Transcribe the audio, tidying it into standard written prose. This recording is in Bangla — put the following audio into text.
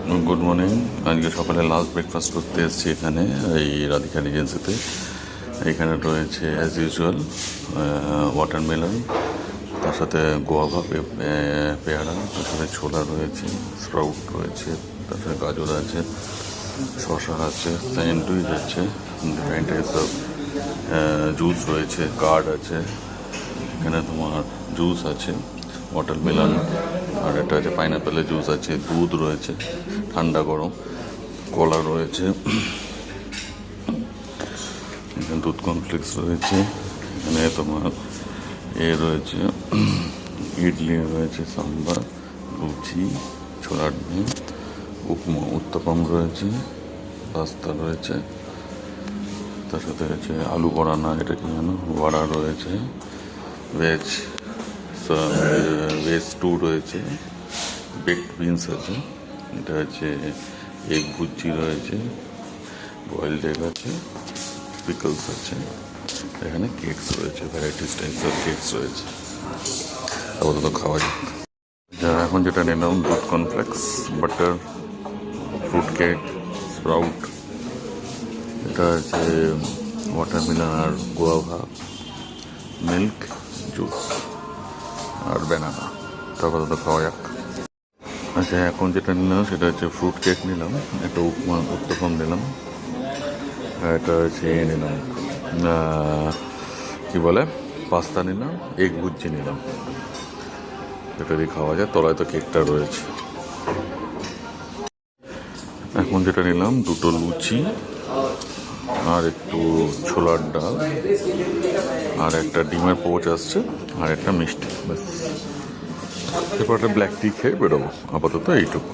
Good morning. আজকে সকালে লাস্ট ব্রেকফাস্ট করতে এসেছি এখানে এই রাধিকা রিজেন্সিতে। এখানে রয়েছে অ্যাজ ইউজুয়াল ওয়াটারমেলন, তার সাথে গোয়াভা পেয়ারা, তার সাথে ছোলা রয়েছে, স্প্রাউট রয়েছে, তার সাথে গাজর আছে, শসা আছে, স্যান্ডউইচ আছে, ডিফারেন্ট টাইপস অফ জুস রয়েছে, কার্ড আছে, এখানে তোমার জুস আছে ওয়াটারমেলন, আর এটা আছে পাইনাপেলের জুস আছে, দুধ রয়েছে ঠান্ডা গরম, কলা রয়েছে, এখানে দুধ কর্নফ্লেক্স রয়েছে, এখানে তোমার রয়েছে ইডলি রয়েছে, সাম্বার, লুচি, ছোলার ডিম, উপমা, উত্তপম রয়েছে, পাস্তা রয়েছে, তার সাথে আছে আলু বড়া, না এটা কি জানো, বড়া রয়েছে, ভেজ স্টু রয়েছে, বেকড বিনস আছে, এটা হচ্ছে এগ ভুজি রয়েছে, বয়েলড এগ আছে, পিকলস আছে, এখানে কেকস রয়েছে, ভ্যারাইটিস টাইপস অফ কেকস রয়েছে। আপাতত খাওয়া যাক। এখন যেটা নিলাম দুধ cornflakes, butter, fruit cake, sprout, এটা হচ্ছে ওয়াটারমেলন আর গোয়াভা, মিল্ক, জুস আর ব্যানানা। আপাতত খাওয়া যাক। আচ্ছা, এখন যেটা নিলাম সেটা হচ্ছে ফ্রুট কেক নিলাম, একটা উত্তপম নিলাম, এটা হচ্ছে নিলাম কী বলে পাস্তা নিলাম, এগ ভুজি নিলাম। এটা দিয়ে খাওয়া যায়, তলায় তো কেকটা রয়েছে। এখন যেটা নিলাম দুটো লুচি আর একটু ছোলার ডাল আর একটা ডিমের পোচ আসছে আর একটা মিষ্টি, ব্যাস। এরপর একটা ব্ল্যাক টি খেয়ে বেরোবো। আপাতত এইটুকু।